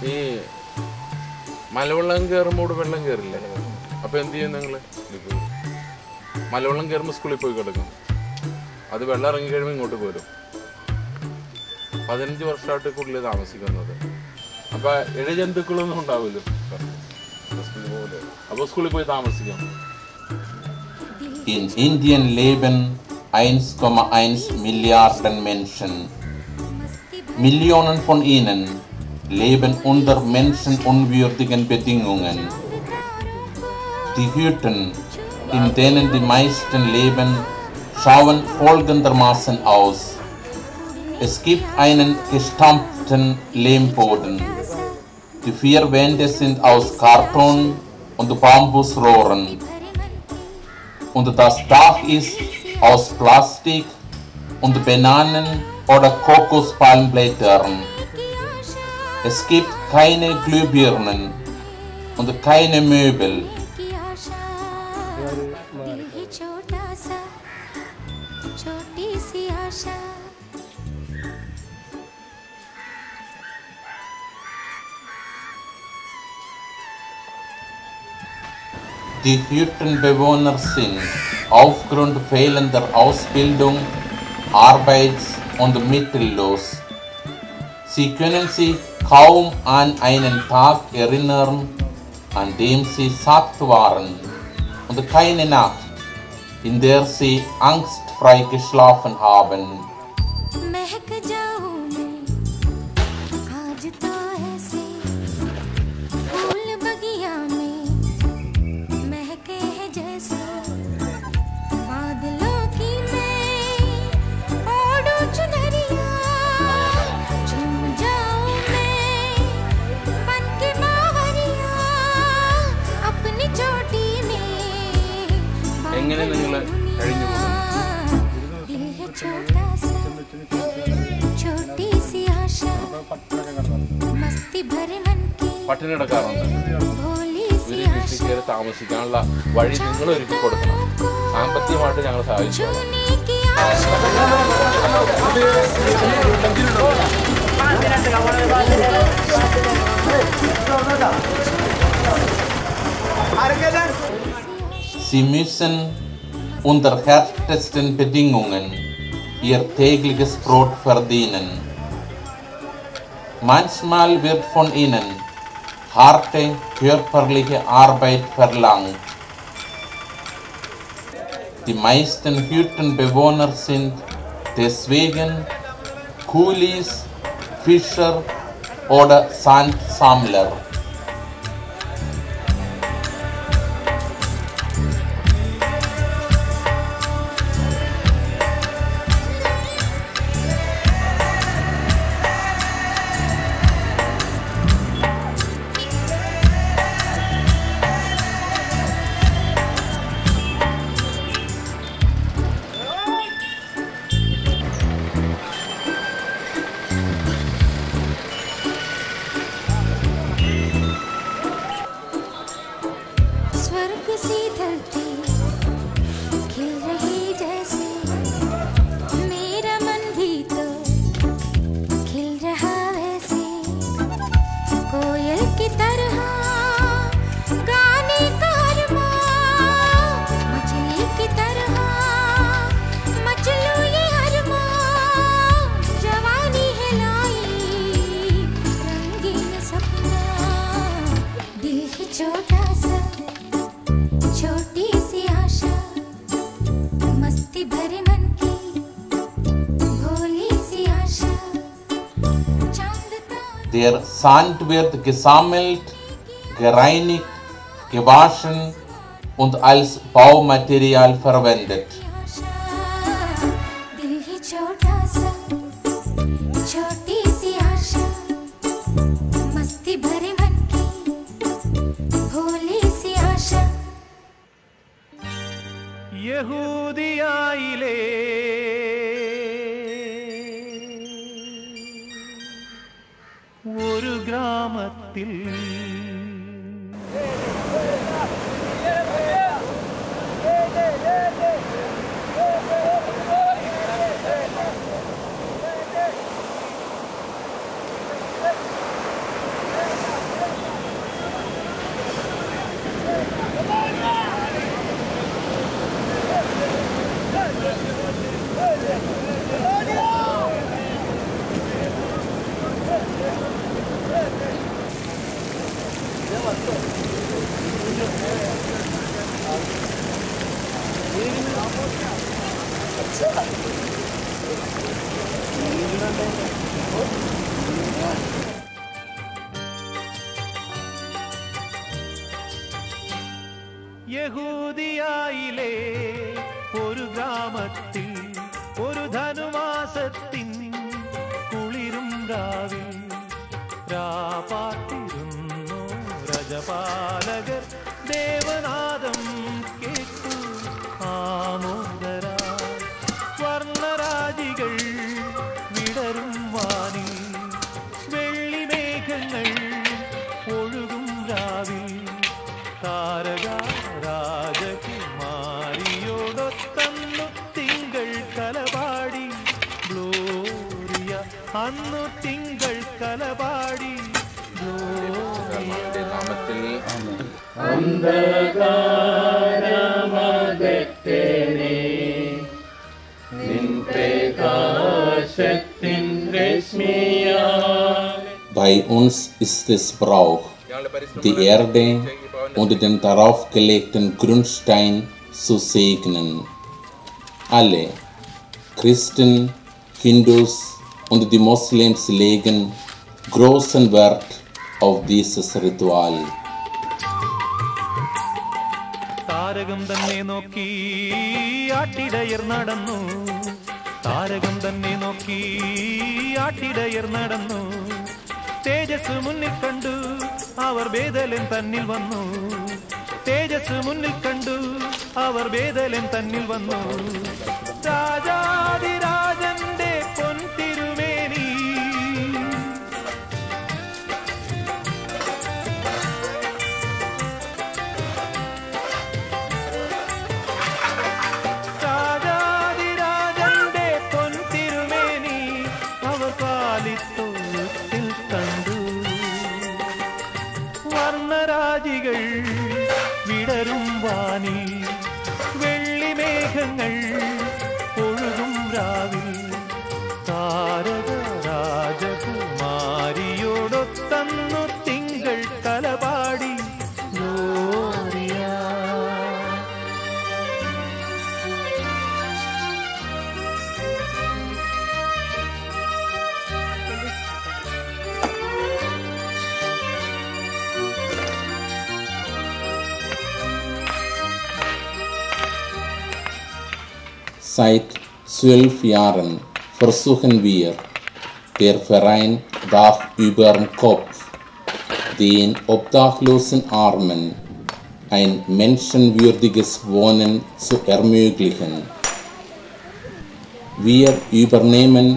ഈ മലവെള്ളം കയറുമ്പോൾ വെള്ളം കയറില്ല. അപ്പോൾ എന്ത് ചെയ്യും നിങ്ങൾ? മലവെള്ളം കയറുമ്പോൾ സ്കൂളിൽ പോയി കിടക്കും. അത് വെള്ളം ഇറങ്ങി കഴിയുമ്പോൾ ഇങ്ങോട്ട് പോരും. 15 വർഷമായിട്ട് കൂടുതൽ താമസിക്കുന്നത്. അപ്പോൾ ഇഴജന്തുക്കളൊന്നും ഉണ്ടാവില്ല. അപ്പോൾ സ്കൂളിൽ പോയി താമസിക്കാം. In Indien leben 1,1 Milliarden Menschen. Millionen von ihnen leben unter menschenunwürdigen Bedingungen. Die Hütten, in denen die meisten leben, schauen folgendermaßen aus. Es gibt einen gestampften Lehmboden. Die 4 Wände sind aus Karton und Bambusrohren. Und das Dach ist aus Plastik und Bananen- oder Kokospalmblättern. Es gibt keine Glühbirnen und keine Möbel. Die Hüttenbewohner sind aufgrund fehlender Ausbildung arbeits- und mittellos. Sie können sich kaum an einen Tag erinnern, an dem sie satt waren, und keine Nacht, in der sie angstfrei geschlafen haben. എങ്ങനെ നിങ്ങൾ കഴിഞ്ഞു പോകുന്നു? പട്ടിണി കിടക്കാറുണ്ട്. ഒരു വീട്ടിൽ കയറി താമസിക്കാനുള്ള വഴി നിങ്ങൾ ഒരുക്കി കൊടുക്കണം. സാമ്പത്തികമായിട്ട് ഞങ്ങൾ സഹായിച്ചു. Sie müssen unter härtesten Bedingungen ihr tägliches Brot verdienen. Manchmal wird von ihnen harte körperliche Arbeit verlangt. Die meisten Hüttenbewohner sind deswegen Kulis, Fischer oder Sandsammler. Der Sand wird gesammelt, gereinigt, gewaschen und als Baumaterial verwendet. യഹൂദിയായിലെ ഒരു ഗ്രാമത്തിൽ യഹൂദിയായിലെ ഒരു ഗ്രാമത്തിൽ ഒരു ധനുമാസത്തിൻ കുളിരും രാവിൽ രാപാർത്തിരുന്നു രജപാലകർ ദേവനാദം കേട്ടു ആമോദരാ വർണ്ണരാജികൾ വിടരും വാനിൽ വെള്ളിമേഘങ്ങൾ ഒഴുകും രാവിൽ താരക രാജകുമാരിയോടൊത്തന്നു തിങ്കൾ കലപാടി ഗ്ലോറിയ അന്നു തിങ്കൾ കലപാടി നാമത്തിൽ അന്ധകാരമകറ്റണേ നിൻ പ്രകാശത്തിൻ രശ്മിയാൽ. Bei uns ist es Brauch, die Erde und den darauf gelegten Grundstein zu segnen. Alle Christen, Hindus und die Moslems legen großen Wert auf dieses Ritual. താരകം തന്നെ നോക്കി ആട്ടിടയർ നടന്നു താരകം തന്നെ നോക്കി ആട്ടിടയർ നടന്നു തേജസ് മുന്നിൽ കണ്ടു അവർ ബേതലൻ തന്നിൽ വന്നു തേജസ് മുന്നിൽ കണ്ടു അവർ ബേതലൻ തന്നിൽ വന്നു രാജാതിരാജന്റെ പൊൻതിരുമേനി രാജാതിരാജന്റെ പൊൻതിരുമേനി അവർ കാലിത്തൊഴുത്തിൽ കണ്ടു വർണ്ണരാജികൾ വിടരും വാനി വെള്ളിമേഘങ്ങൾ ഒഴുകും രാവിൽ താരക രാജകുമാരിയോടൊത്തന്നു തിങ്കൾ കലപാടി Gloria. Seit 12 Jahren versuchen wir, der Verein Dach überm Kopf, den obdachlosen Armen ein menschenwürdiges Wohnen zu ermöglichen. Wir übernehmen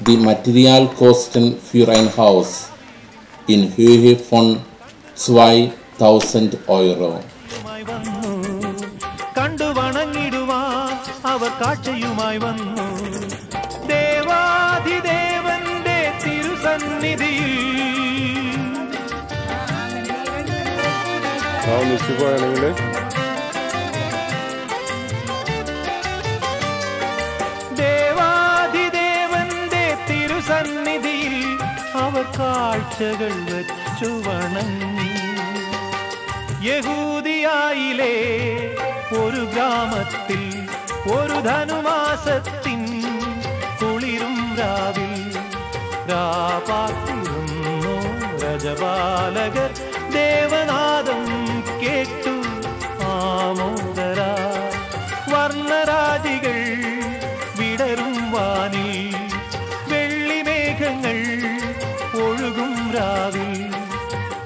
die Materialkosten für ein Haus in Höhe von 2000 Euro. കണ്ടു വണങ്ങിടുവാൻ അവർ കാഴ്ചയുമായി വന്നു ദേവാധിദേവന്റെ തിരുസന്നിധിയിൽ ദേവാധിദേവന്റെ തിരുസന്നിധിയിൽ അവർ കാഴ്ചകൾ വെച്ചു വണങ്ങി യഹൂദിയായിലെ ഒരു ഗ്രാമത്തിൽ ഒരു ധനുമാസത്തിൻ കുളിരും രാവിൽ രാപാർത്തിരുന്നു രജപാലകർ ദേവനാദം കേട്ടു ആമോദരാ വർണ്ണരാജികൾ വിടരും വാനിൽ വെള്ളിമേഘങ്ങൾ ഒഴുകും രാവിൽ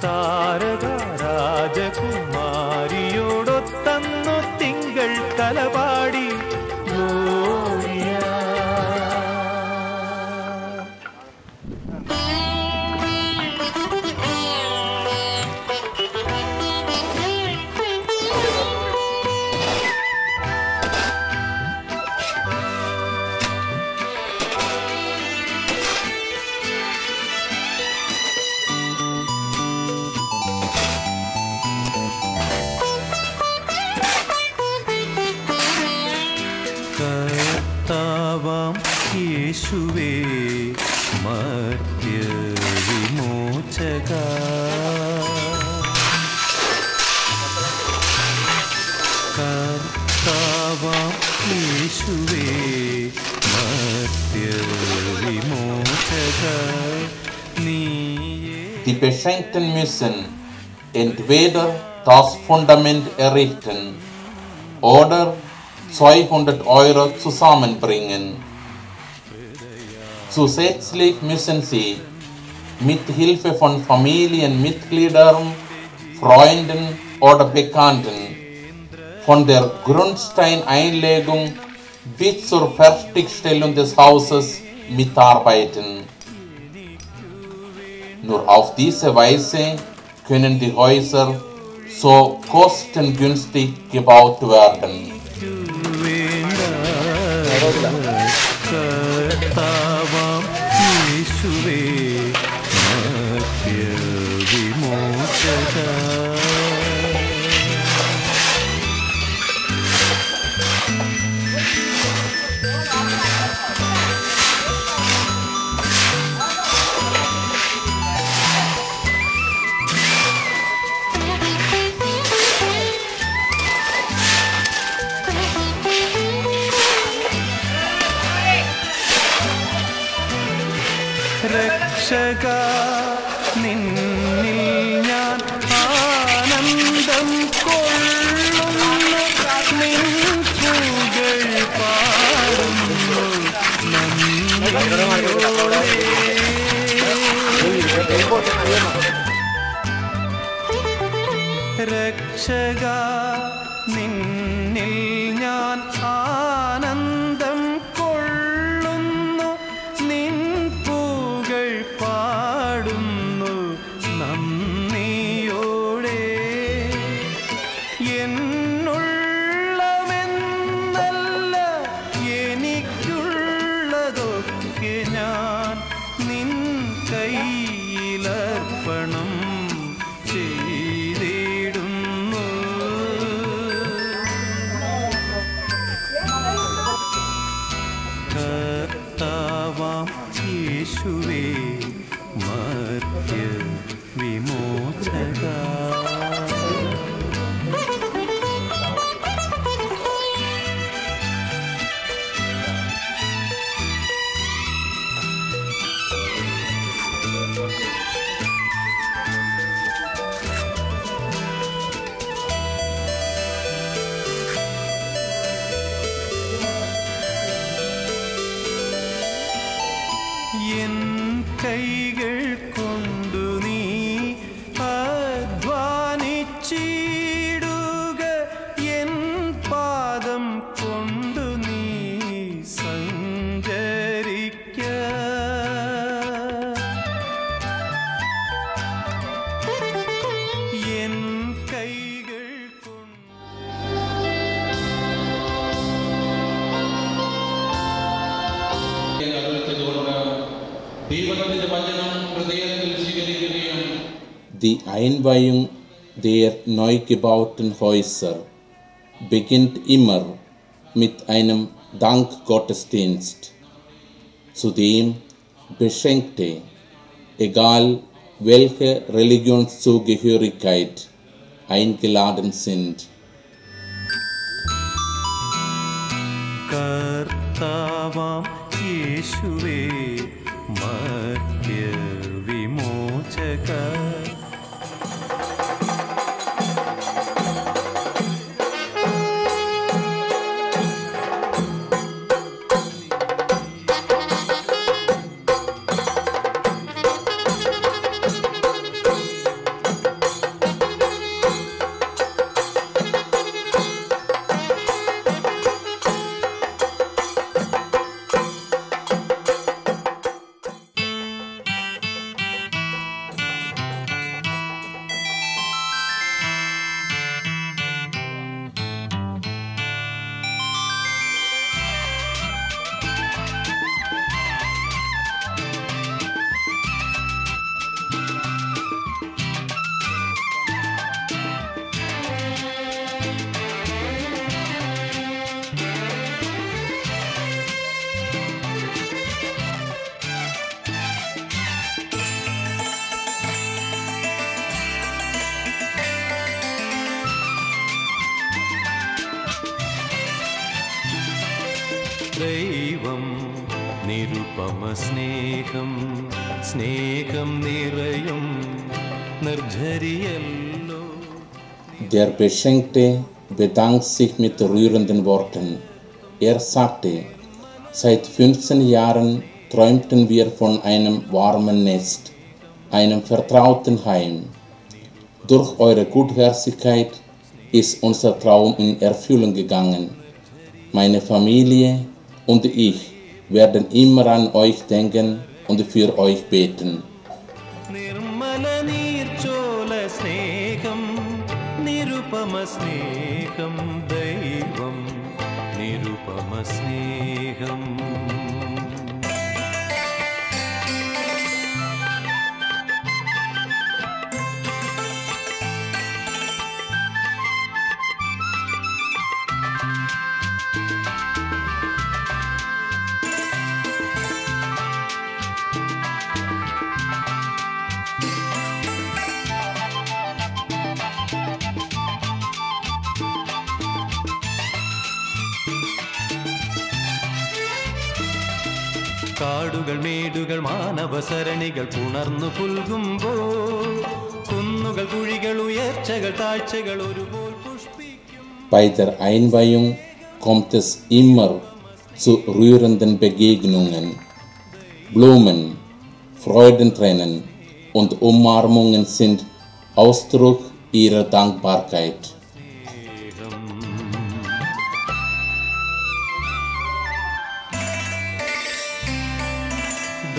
താരക രാജകുമാരിയോടൊത്തന്നു തിങ്കൾ കലപാടി ഗ്ലോറിയ. കർത്താവാം യേശുവേ മർത്യവിമോചക കർത്താവാം യേശുവേ മർത്യവിമോചക നീയേ. Die Beschenkten müssen entweder das Fundament errichten oder 200 Euro zusammenbringen. Zusätzlich müssen Sie mit Hilfe von Familienmitgliedern, Freunden oder Bekannten von der Grundsteineinlegung bis zur Fertigstellung des Hauses mitarbeiten. Nur auf diese Weise können die Häuser so kostengünstig gebaut werden. കർത്താവാം യേശുവേ മർത്യവിമോചക രക്ഷക നിന്നിൽ ഞാൻ ആനന്ദം കൊള്ളുന്നു നിൻ പൂകൾ പാടുന്നു നന്ദിയോടെ രക്ഷക നിന്നിൽ ഞാൻ ആനന്ദം കൊള്ളുന്നു നിൻ പൂകൾ പാടുന്നു നന്ദിയോടെ എന്നുള്ളമെന്നല്ല എനിക്കുള്ളതൊക്കെ ഞാൻ നിൻ കയ്യിലർപ്പണം ചെയ്തിടുന്നു കർത്താവാം യേശുവേ മർത്യ വിമോചക എൻ കൈകൾ കൊണ്ടു നീ അധ്വാനിച്ചിടുക എൻ പാദം കൊണ്ടു നീ സഞ്ചരിക്ക എൻ കൈകൾ കൊണ്ട് Die Einweihung der neu gebauten Häuser beginnt immer mit einem Dankgottesdienst, zu dem Beschenkte, egal welche Religionszugehörigkeit, eingeladen sind. കർത്താവാം യേശുവേ മർത്യ വിമോചക ദൈവം നിരുപമ സ്നേഹം സ്നേഹം നിറയും നിർജ്ജരിയല്ലോ Der Beschenkte bedankte sich mit rührenden Worten. Er sagte, seit 15 Jahren träumten wir von einem warmen Nest, einem vertrauten Heim. Durch eure Gutherzigkeit ist unser Traum in Erfüllung gegangen. Meine Familie und ich werden immer an euch denken und für euch beten. Nirmala നീർച്ചോല സ്നേഹം നിരുപമ സ്നേഹം ദൈവം നിരുപമ സ്നേഹം. കാടുകൾ മേടുകൾ മാനവസരണികൾ പുണർന്നു പുൽകുമ്പോൾ കുന്നുകൾ കുഴികൾ ഉയർച്ചകൾ താഴ്ചകൾ ഒരുപോൽ പുഷ്പിക്കും. Bei der Einweihung kommt es immer zu rührenden Begegnungen. Blumen, Freudentränen und Umarmungen sind Ausdruck ihrer Dankbarkeit.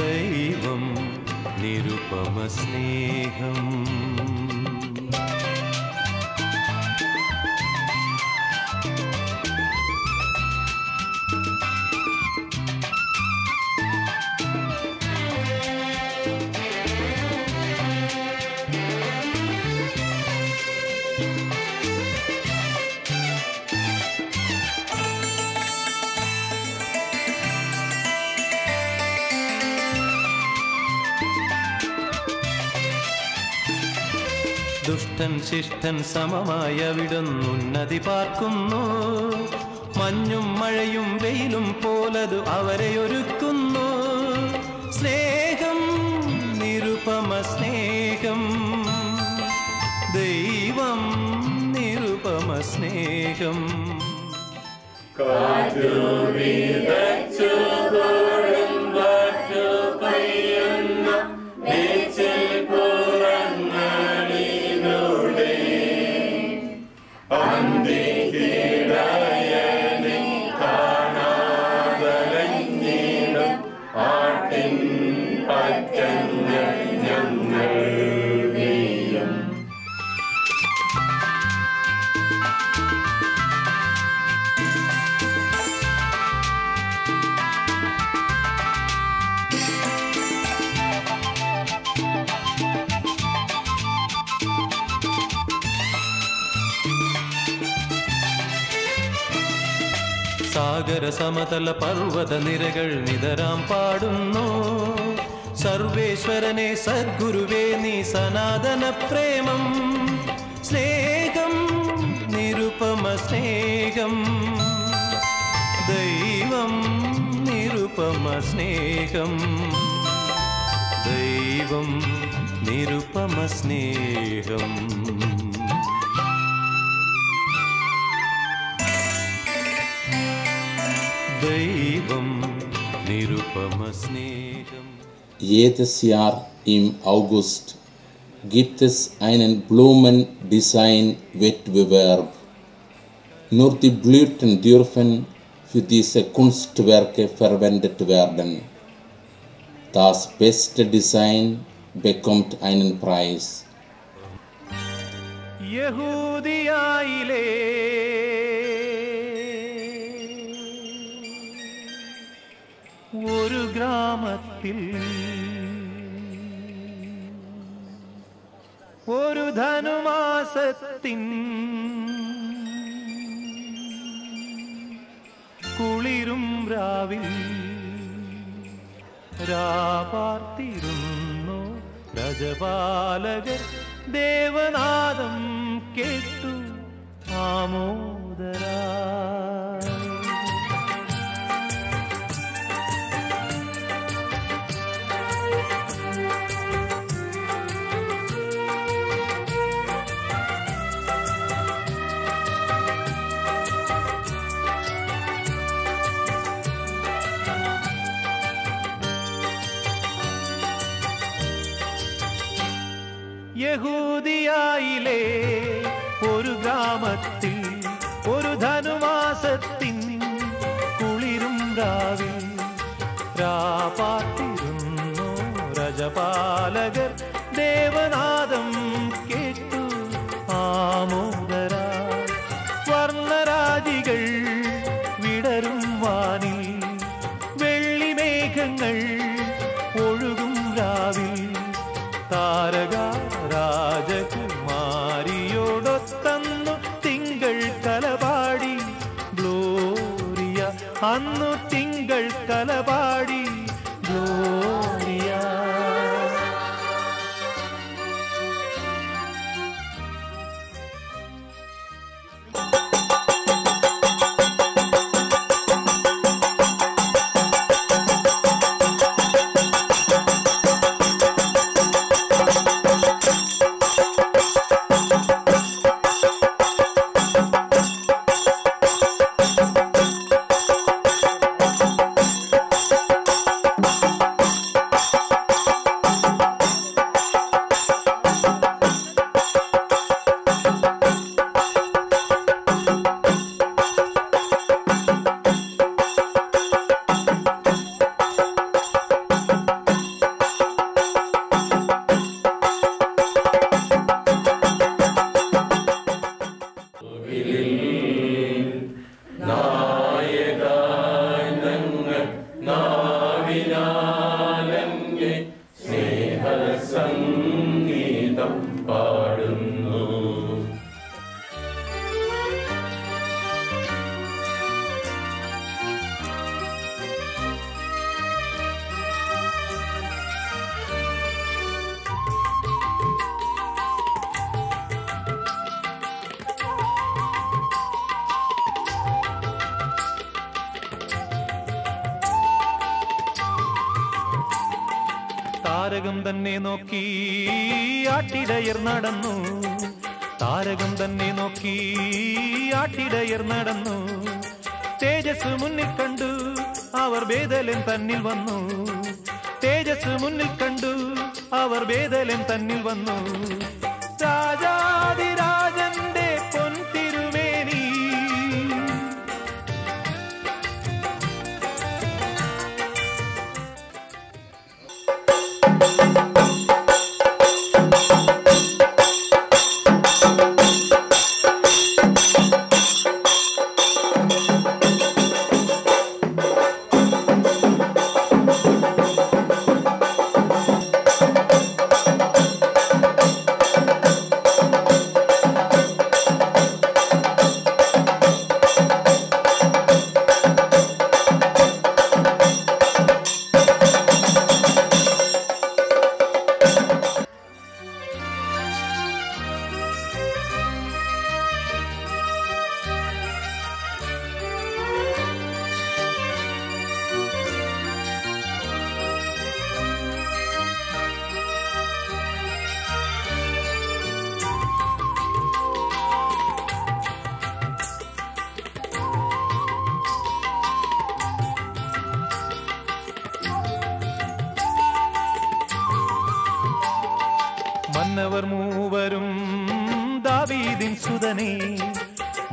ദൈവം നിരുപമ സ്നേഹം. ദുഷ്ടൻ ശിഷ്ടൻ സമമായ വിടുന്നുന്നതി പാർക്കുന്നു. മഞ്ഞും മഴയും വെയിലും പോലതു അവരെ ഒരുക്കുന്നു. സ്നേഹം നിരുപമ സ്നേഹം ദൈവം നിരുപമ സ്നേഹം. സാഗര സമതല പർവ്വത നിരകൾ നിതരാം പാടുന്നു. സർവേശ്വരനെ സദ്ഗുരുവേ നീ സനാതന പ്രേമം. സ്നേഹം നിരുപമ സ്നേഹം ദൈവം നിരുപമ സ്നേഹം ദൈവം നിരുപമ സ്നേഹം. ദൈവം നിരുപമ സ്നേഹം. Jedes Jahr im August gibt es einen Blumendesign-Wettbewerb. Nur die Blüten dürfen für diese Kunstwerke verwendet werden. Das beste Design bekommt einen Preis. യഹൂദിയായിലെ ഒരു ഗ്രാമത്തിൽ ഒരു ധനുമാസത്തിൻ കുളിരും രാവിൽ രാപാർത്തിരുന്നു രജപാലകർ. ദേവനാദം കേട്ടു ആമോദരാ. യഹൂദിയായിലെ ഒരു ഗ്രാമത്തിൽ ഒരു ധനുമാസത്തിൻ കുളിരും രാവിൽ രാപാർത്തിരുന്നു രജപാലകർ ദേവനാദം കേട്ടു ആമോദരാ. വർണ്ണരാജികൾ വിടരും വാനിൽ വെള്ളിമേഘങ്ങൾ ഒഴുകും രാവിൽ താരക രാജകുമാരിയോടൊത്തന്നു തിങ്കൾ കലപാടി ഗ്ലോറിയ. അന്നു തിങ്കൾ കലപാടി ഗ്ലോറിയ. സംഗീതം പാടുന്നു. താരകം തന്നെ നോക്കി ആട്ടിടയർ നടന്നു. താരകം തന്നെ നോക്കി ആട്ടിടയർ നടന്നു. തേജസ് മുന്നിൽ കണ്ടു അവർ ബേതലേം തന്നിൽ വന്നു. തേജസ് മുന്നിൽ കണ്ടു അവർ ബേതലേം തന്നിൽ വന്നു. രാജാതിരാജന്റെ പൊൻതിരുമേനി മന്നവർ മൂവരും ദാവീദിൻ സുതനേ.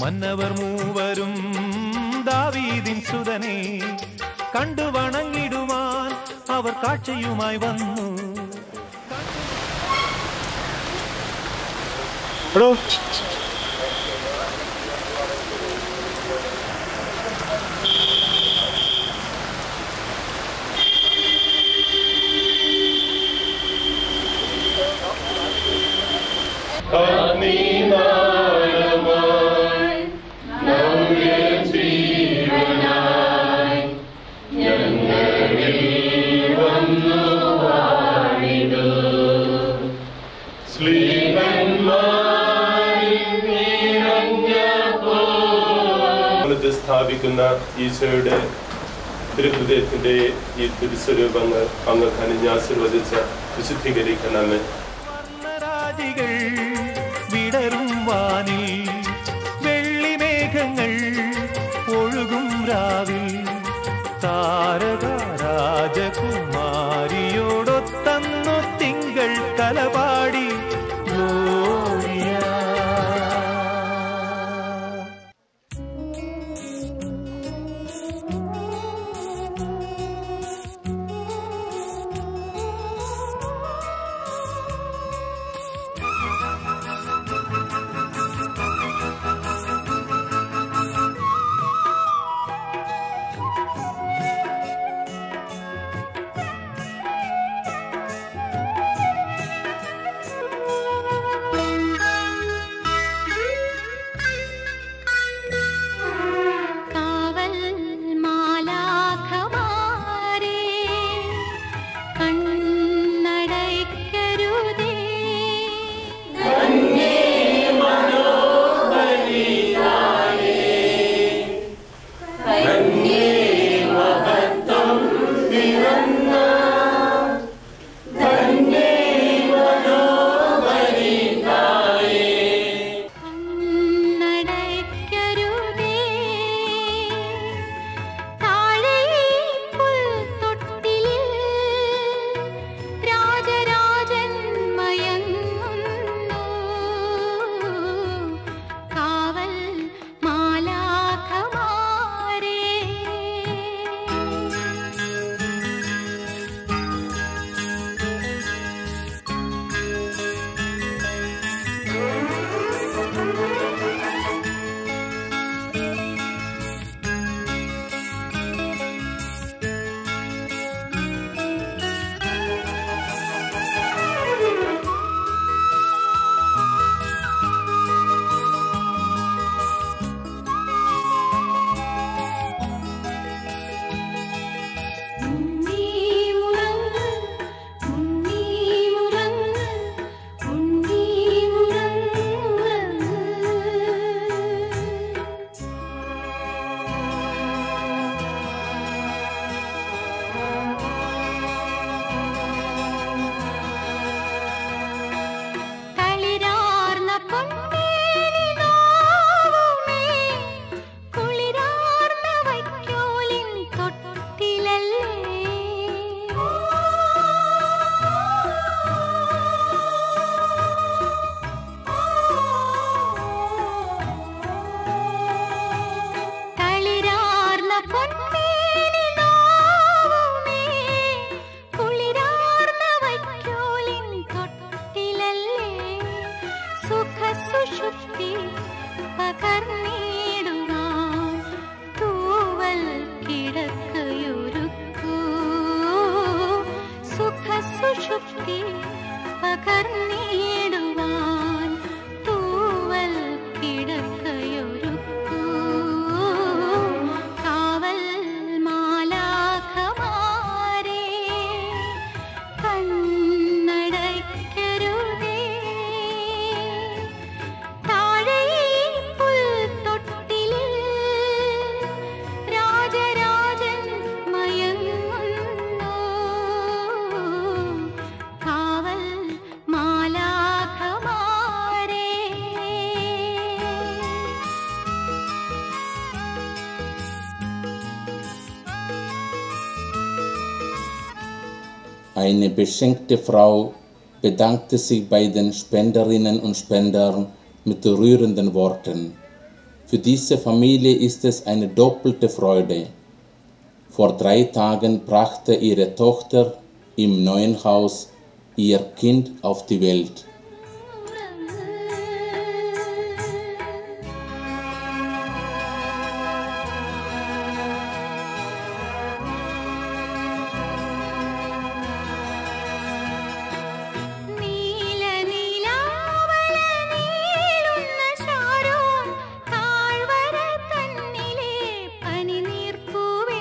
മന്നവർ മൂവരും ദാവീദിൻ സുതനേ. കണ്ടു വണങ്ങിടുവാൻ അവർ കാഴ്ചയുമായി വന്നു. സ്ഥാപിക്കുന്ന ഈശോയുടെ തിരുഹൃദയത്തിന്റെ ഈ തിരുസ്വരൂപങ്ങൾ അങ്ങ് കനിഞ്ഞ് ആശീർവദിച്ച വിശുദ്ധീകരിക്കണമേ. വർണ്ണരാജികൾ വിടരും വാനിൽ വെള്ളിമേഘങ്ങൾ ഒഴുകും രാവിൽ താരക രാജകുമാരിയോടൊത്തന്നു തിങ്കൾ കലപാടി പകർന്നിടുവാൻ തൂവൽ കിടക്കയൊരുക്കൂ കാവൽ മാലാഖമാരേ കണ്ണടയ്ക്കരുതേ താഴെ പുൽത്തൊട്ടിലിൽ രാജരാജൻ മയങ്ങുന്നു കാവൽ മാലാഖമാരേ Eine beschenkte Frau bedankte sich bei den Spenderinnen und Spendern mit rührenden Worten. Für diese Familie ist es eine doppelte Freude. Vor 3 Tagen brachte ihre Tochter im neuen Haus ihr Kind auf die Welt. നീലനിലാവല നീളുന്ന Sharon താഴ്വര തന്നിലെ പനിനീർപ്പൂവേ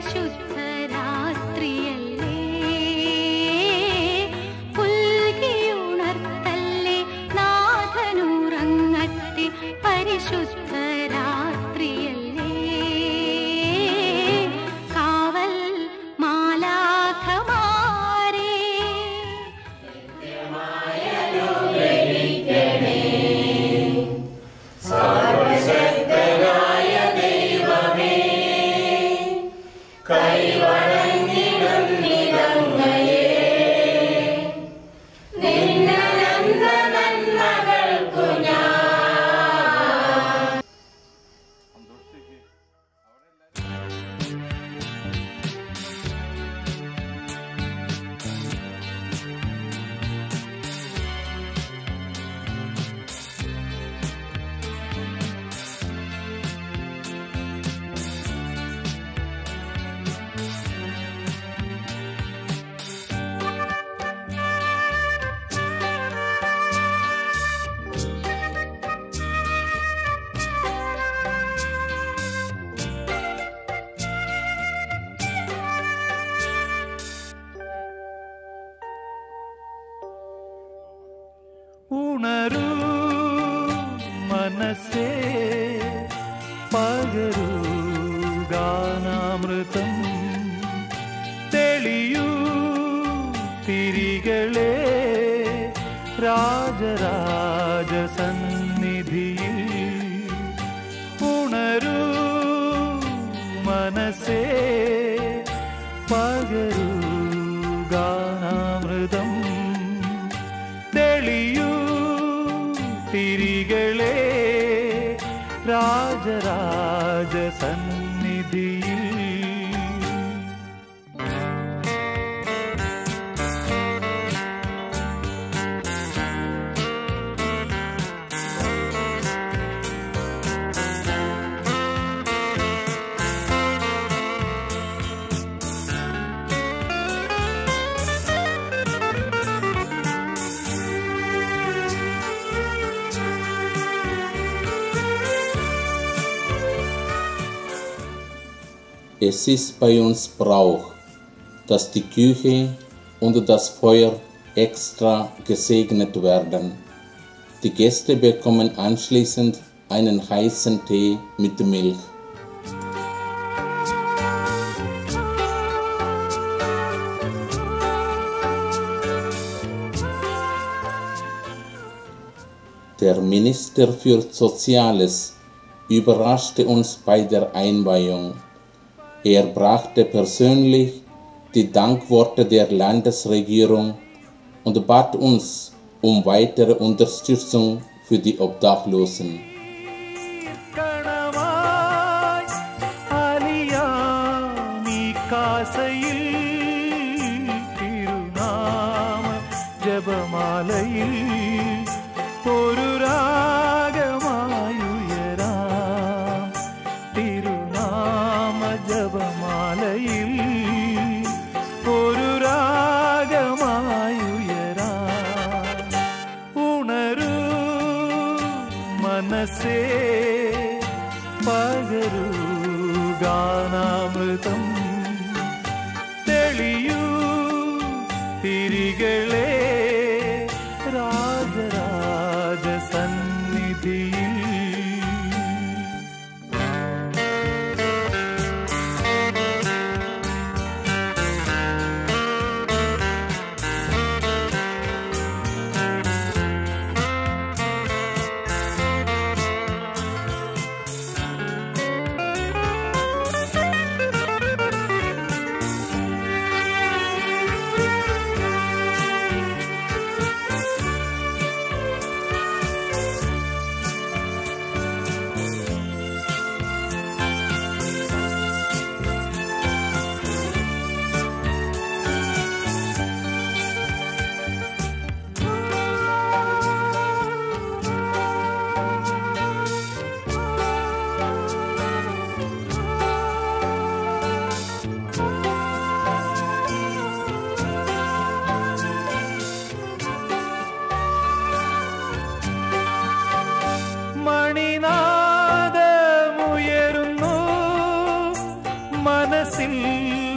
പരിശുദ്ധ രാത്രിയല്ലേ പുൽകിയുണർത്തല്ലേ നാഥനുറങ്ങട്ടെ പരിശുദ്ധ രാത്രിയല്ലേ കാവൽ മാലാഖമാരേ ഉണരൂ മനസ്സേ പകരൂ ഗാനാമൃതം തെളിയൂ തിരികളെ രാജരാജ സന്നിധിയിൽ ഉണരൂ മനസ്സേ പകരൂ ഗാനാമൃതം തെളിയൂ തിരികളെ രാജരാജ സന്നിധിയിൽ Es ist bei uns Brauch, dass die Küche und das Feuer extra gesegnet werden. Die Gäste bekommen anschließend einen heißen Tee mit Milch. Der Minister für Soziales überraschte uns bei der Einweihung. Er brachte persönlich die Dankworte der Landesregierung und bat uns um weitere Unterstützung für die Obdachlosen. മനസ്സേ പകരൂ ഗാനാമൃതം തെളിയൂ തിരികളെ രാജരാജ സന്നിധിയിൽ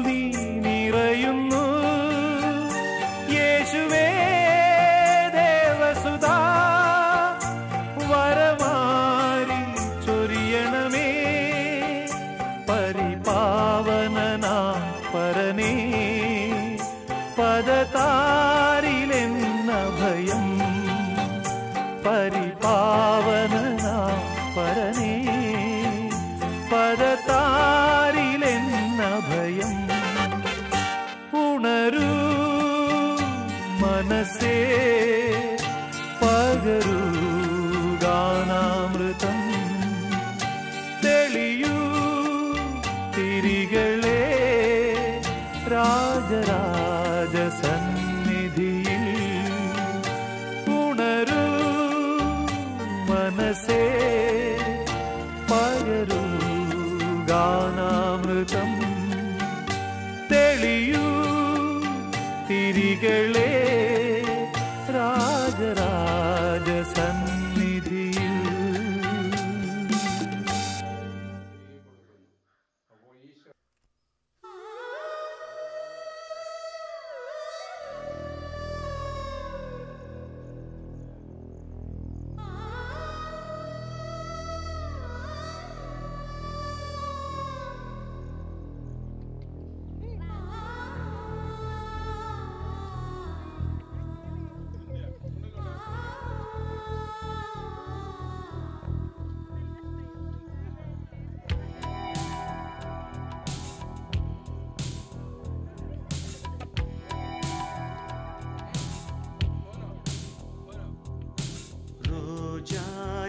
നീ നിറയുന്നു യേശുവേ ദേവസുതാ വരമാരി ചൊരിയണമേ പരിപാവനനാം പരനേ പദതാരിലെന്ന ഭയം പരിപാവനനാം പരനേ പദതാരിലെന്ന ഭയം ഉണരൂ മനസ്സേ പകരൂ ഗാനാമൃതം തെളിയൂ തിരികളെ രാജരാജ സന്നിധിയിൽ ഉണരൂ മനസ്സേ പകരൂ ഗാനാമൃതം തെളിയൂ തിരികളെ രാജരാജ സന്നിധിയിൽ.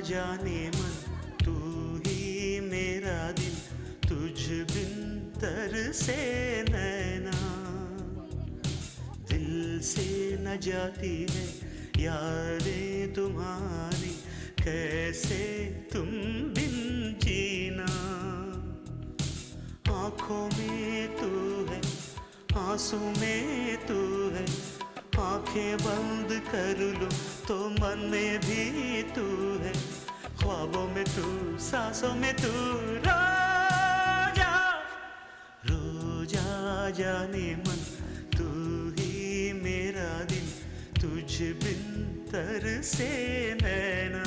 जाने मन तू ही मेरा दिल तुझ बिन तरसे नैना दिल से न जाती है यादें तुम्हारी कैसे तुम बिन जीना आँखों में तू है आंसू में तू है आंखें बंद कर लो तो मन में भी तू है ख्वाबों में तू सांसों में तू रो जा जाने मन तू ही मेरा दिल तुझ बिन तरसे नैना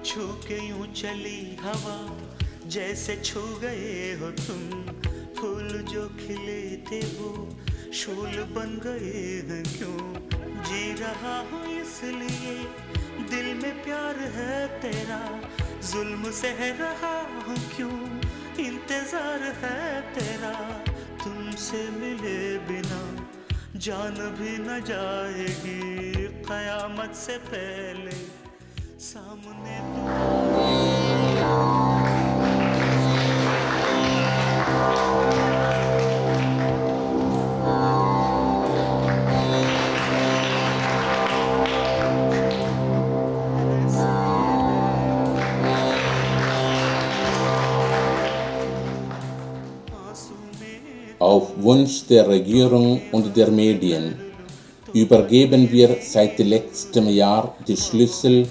छू के यूं चली हवा जैसे छू गए हो तुम फूल जो खिले थे वो शूल बन गए हैं क्यों जी रहा हूँ इसलिए दिल में प्यार है तेरा जुल्म सह रहा हूँ क्यों इंतजार है तेरा तुमसे मिले बिना जान भी न जाएगी कयामत से पहले सामने Auf Wunsch der Regierung und der Medien übergeben wir seit letztem Jahr die Schlüssel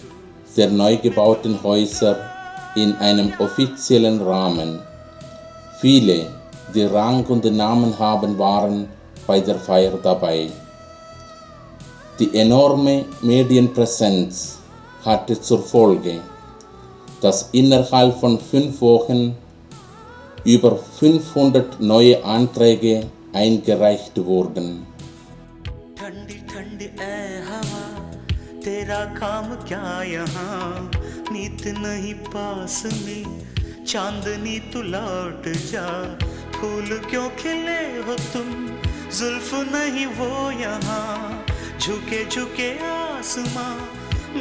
der neu gebauten Häuser in einem offiziellen Rahmen. Viele, die Rang und Namen haben, waren bei der Feier dabei. Die enorme Medienpräsenz hatte zur Folge, dass innerhalb von 5 Wochen über 500 neue Anträge eingereicht wurden. ठंडी ठंडी ऐ हवा तेरा काम क्या यहाँ नीत नहीं पास में चांदनी तू लौट जा फूल क्यों खिले हो तुम जुल्फ नहीं वो यहाँ झुके झुके आसमां,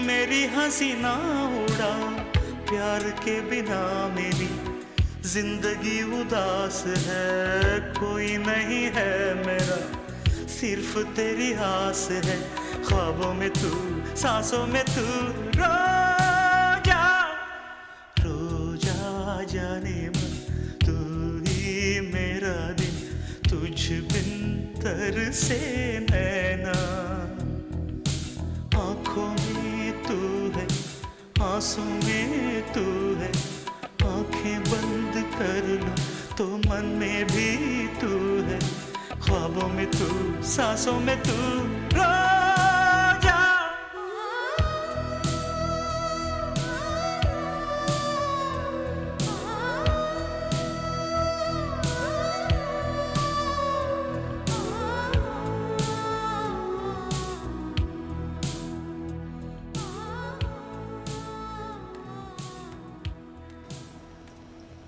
मेरी हंसी ना उड़ा, प्यार के बिना मेरी जिंदगी उदास है। कोई नहीं है मेरा, सिर्फ तेरी आस है, ख्वाबों में तू, सांसों में तू। रो जा जाने मन, तू ही मेरा दिल, तुझ बिन तरसे नैना। आँखों में तू है, आंसू में तू है, आँखें बंद कर लो तो मन में भी तू है, ख्वाबों में तू, सांसों में तू। रो जा।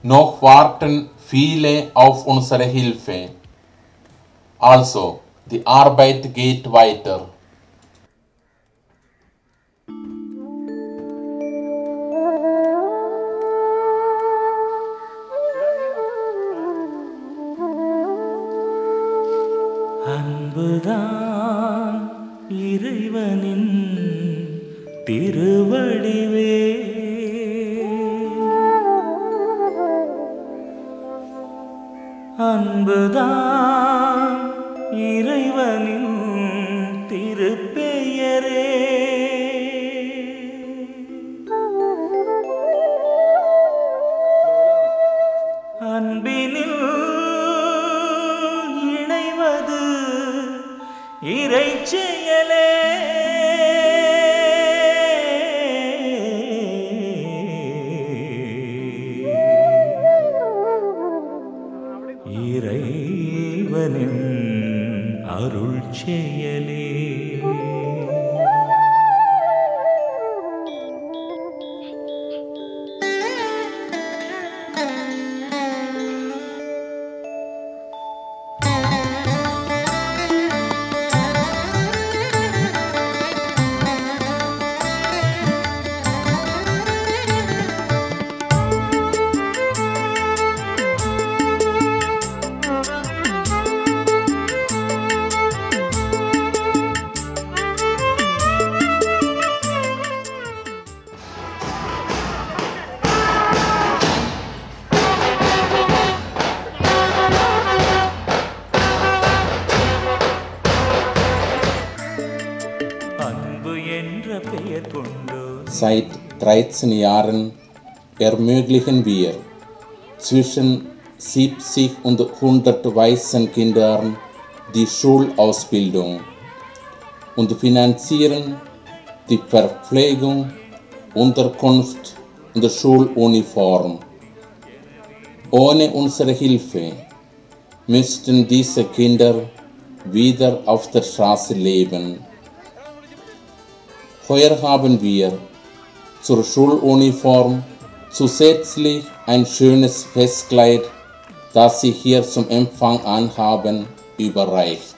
Noch warten viele auf unsere Hilfe. Also, die Arbeit geht weiter. அன்புதான் இறைவனின் திருவடிவே, அன்புதான் இறைவனின் திருப்பெயரே. அன்பினில் இணைவது இறைச்செயலே. இறைவனின் அருள் செயலே. Seit 13 Jahren ermöglichen wir zwischen 70 und 100 weißen Kindern die Schulausbildung und finanzieren die Verpflegung, Unterkunft und Schuluniform. Ohne unsere Hilfe müssten diese Kinder wieder auf der Straße leben. Heuer haben wir zur Schuluniform zusätzlich ein schönes Festkleid, das Sie hier zum Empfang anhaben, überreicht.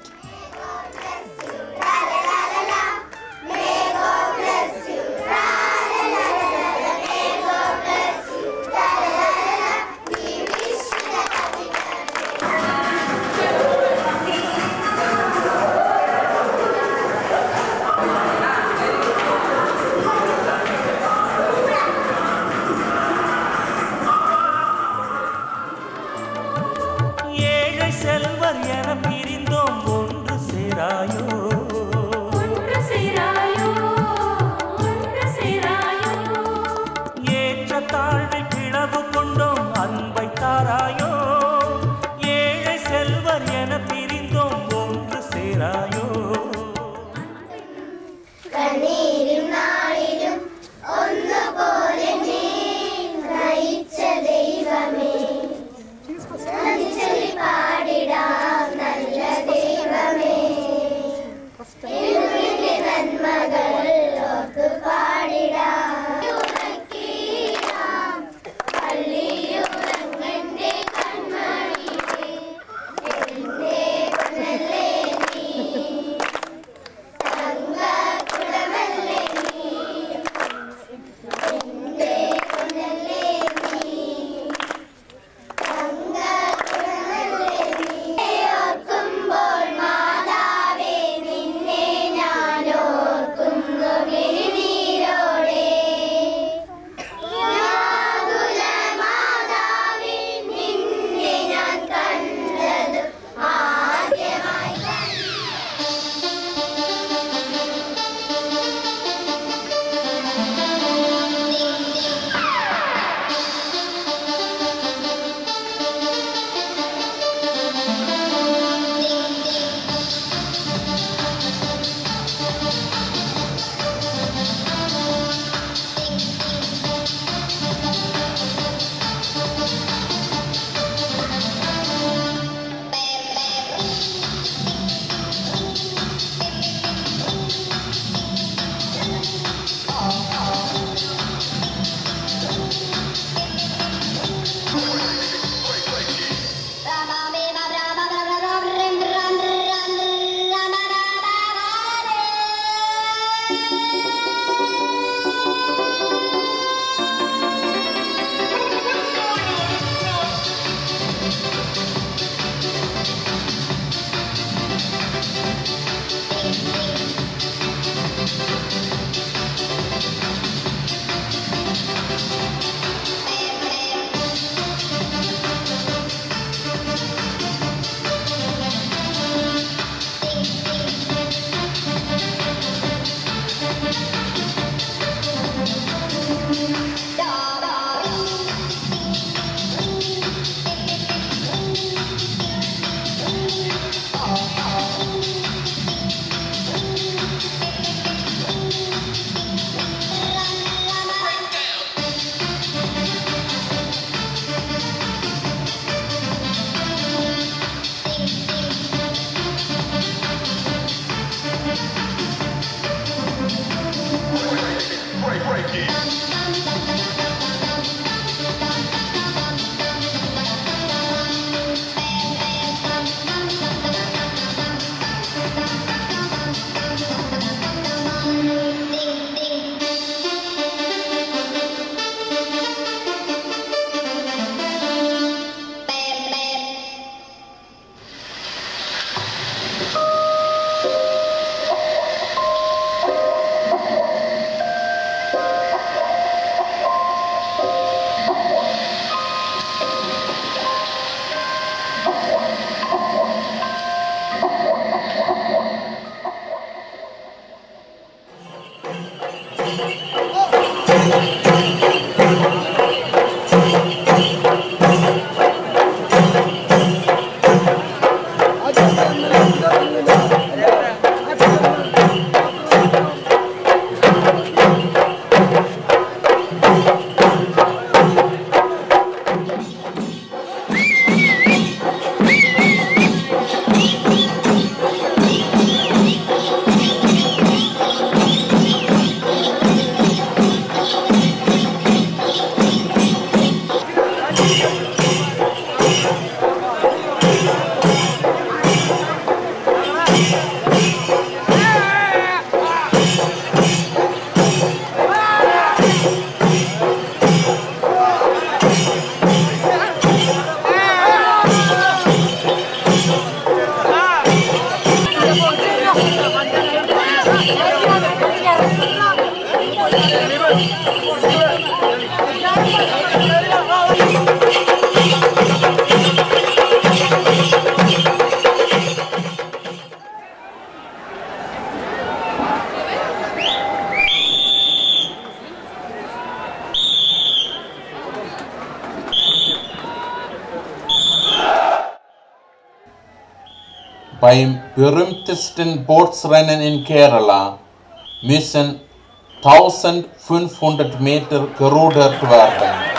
Beim berühmtesten Bootsrennen in Kerala müssen 1500 Meter gerudert werden.